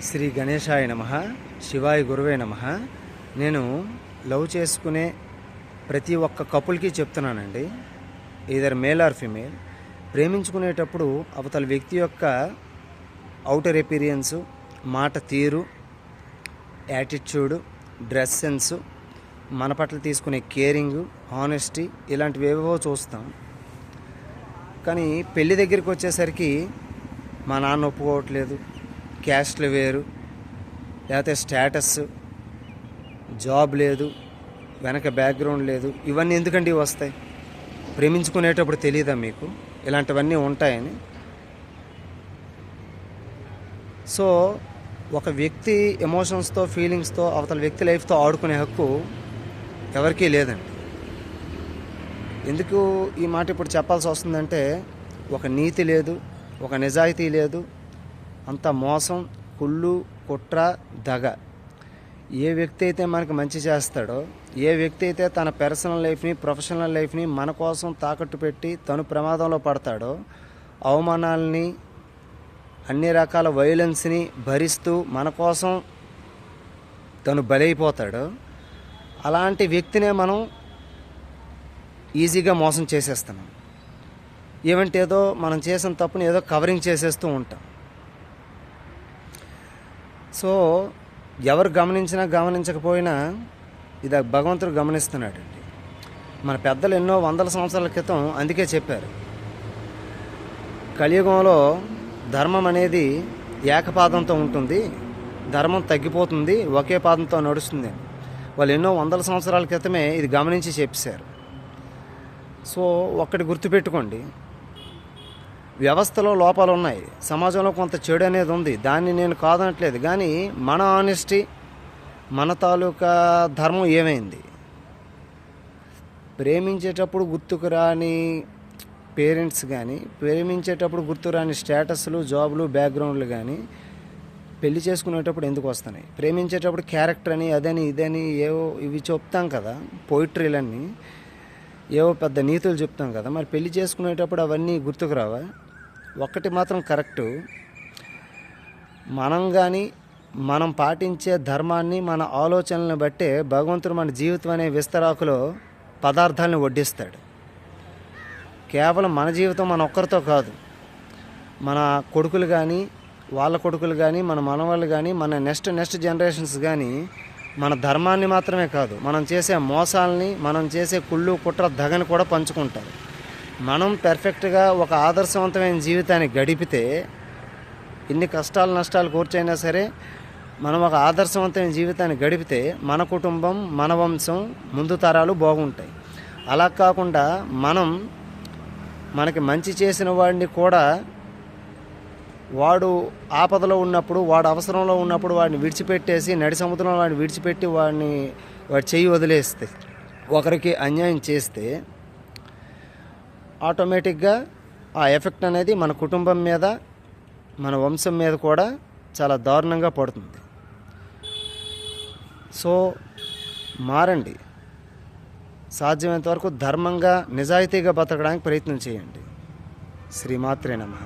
శ్రీ గణేశాయ నమః. శివాయ గురువే నమః. నేను లవ్ చేసుకునే ప్రతి ఒక్క కపుల్కి చెప్తున్నానండి, ఈదర్ మేల్ ఆర్ ఫిమేల్, ప్రేమించుకునేటప్పుడు అవతల వ్యక్తి యొక్క అవుటర్ ఎపీరియన్సు, మాట తీరు, యాటిట్యూడు, డ్రెస్ సెన్సు, మన పట్ల తీసుకునే కేరింగు, హానెస్టీ, ఇలాంటివి ఏవేవో చూస్తాం. కానీ పెళ్లి దగ్గరికి వచ్చేసరికి మా నాన్న ఒప్పుకోవట్లేదు, క్యాస్ట్లు వేరు, లేకపోతే స్టేటస్, జాబ్ లేదు, వెనక బ్యాక్గ్రౌండ్ లేదు, ఇవన్నీ ఎందుకండి వస్తాయి? ప్రేమించుకునేటప్పుడు తెలియదా మీకు ఇలాంటివన్నీ ఉంటాయని? సో ఒక వ్యక్తి ఎమోషన్స్తో, ఫీలింగ్స్తో, అవతల వ్యక్తి లైఫ్తో ఆడుకునే హక్కు ఎవరికీ లేదండి. ఎందుకు ఈ మాట ఇప్పుడు చెప్పాల్సి వస్తుందంటే, ఒక నీతి లేదు, ఒక నిజాయితీ లేదు, అంత మోసం, కుళ్ళు, కుట్ర, దగ. ఏ వ్యక్తి అయితే మనకు మంచి చేస్తాడో, ఏ వ్యక్తి అయితే తన పర్సనల్ లైఫ్ని, ప్రొఫెషనల్ లైఫ్ని మన కోసం తాకట్టు పెట్టి తను ప్రమాదంలో పడతాడో, అవమానాలని, అన్ని రకాల వైలెన్స్ని భరిస్తూ మన కోసం తను బలైపోతాడో, అలాంటి వ్యక్తినే మనం ఈజీగా మోసం చేసేస్తున్నాం. ఏమంటే ఏదో మనం చేసిన తప్పుని ఏదో కవరింగ్ చేసేస్తూ ఉంటాం. సో ఎవరు గమనించినా గమనించకపోయినా ఇది భగవంతుడు గమనిస్తున్నాడండి. మన పెద్దలు ఎన్నో వందల సంవత్సరాల క్రితం అందుకే చెప్పారు, కలియుగంలో ధర్మం అనేది ఏకపాదంతో ఉంటుంది, ధర్మం తగ్గిపోతుంది, ఒకే పాదంతో నడుస్తుంది. వాళ్ళు ఎన్నో వందల సంవత్సరాల క్రితమే ఇది గమనించి చెప్పారు. సో ఒక్కటి గుర్తుపెట్టుకోండి, వ్యవస్థలో లోపాలు ఉన్నాయి, సమాజంలో కొంత చెడు అనేది ఉంది, దాన్ని నేను కాదనట్లేదు. కానీ మన ఆనెస్టీ, మన తాలూకా ధర్మం ఏమైంది? ప్రేమించేటప్పుడు గుర్తుకురాని పేరెంట్స్ కానీ, ప్రేమించేటప్పుడు గుర్తురాని స్టేటస్లు, జాబులు, బ్యాక్గ్రౌండ్లు కానీ పెళ్లి చేసుకునేటప్పుడు ఎందుకు వస్తున్నాయి? ప్రేమించేటప్పుడు క్యారెక్టర్ అని, అదని, ఇదని ఏవో ఇవి చెప్తాం కదా, పోయిట్రీలన్నీ ఏవో పెద్ద నీతులు చెప్తాం కదా. మరి పెళ్లి చేసుకునేటప్పుడు అవన్నీ గుర్తుకు రావా? ఒక్కటి మాత్రం కరెక్టు, మనం కానీ మనం పాటించే ధర్మాన్ని, మన ఆలోచనలను బట్టే భగవంతుడు మన జీవితం అనే విస్తరాకులో పదార్థాలను వడ్డిస్తాడు. కేవలం మన జీవితం మన ఒక్కరితో కాదు, మన కొడుకులు కానీ, వాళ్ళ కొడుకులు కానీ, మన మనవాళ్ళు కానీ, మన నెక్స్ట్ జనరేషన్స్ కానీ మన ధర్మాన్ని మాత్రమే కాదు, మనం చేసే మోసాలని, మనం చేసే కుళ్ళు, కుట్ర, దగని కూడా పంచుకుంటారు. మనం పెర్ఫెక్ట్గా ఒక ఆదర్శవంతమైన జీవితాన్ని గడిపితే, ఇన్ని కష్టాలు నష్టాలు కూర్చైనా సరే మనం ఒక ఆదర్శవంతమైన జీవితాన్ని గడిపితే మన కుటుంబం, మన వంశం, ముందు తరాలు బాగుంటాయి. అలా కాకుండా మనకి మంచి చేసిన వాడిని కూడా వాడు ఆపదలో ఉన్నప్పుడు, వాడు అవసరంలో ఉన్నప్పుడు వాడిని విడిచిపెట్టేసి, నడి సముద్రంలో వాడిని విడిచిపెట్టి వాడి చెయ్యి వదిలేస్తే, ఒకరికి అన్యాయం చేస్తే ఆటోమేటిక్గా ఆ ఎఫెక్ట్ అనేది మన కుటుంబం మీద, మన వంశం మీద కూడా చాలా దారుణంగా పడుతుంది. సో మారండి, సాధ్యమైనంత వరకు ధర్మంగా, నిజాయితీగా బతకడానికి ప్రయత్నం చేయండి. శ్రీమాత్రే నమః.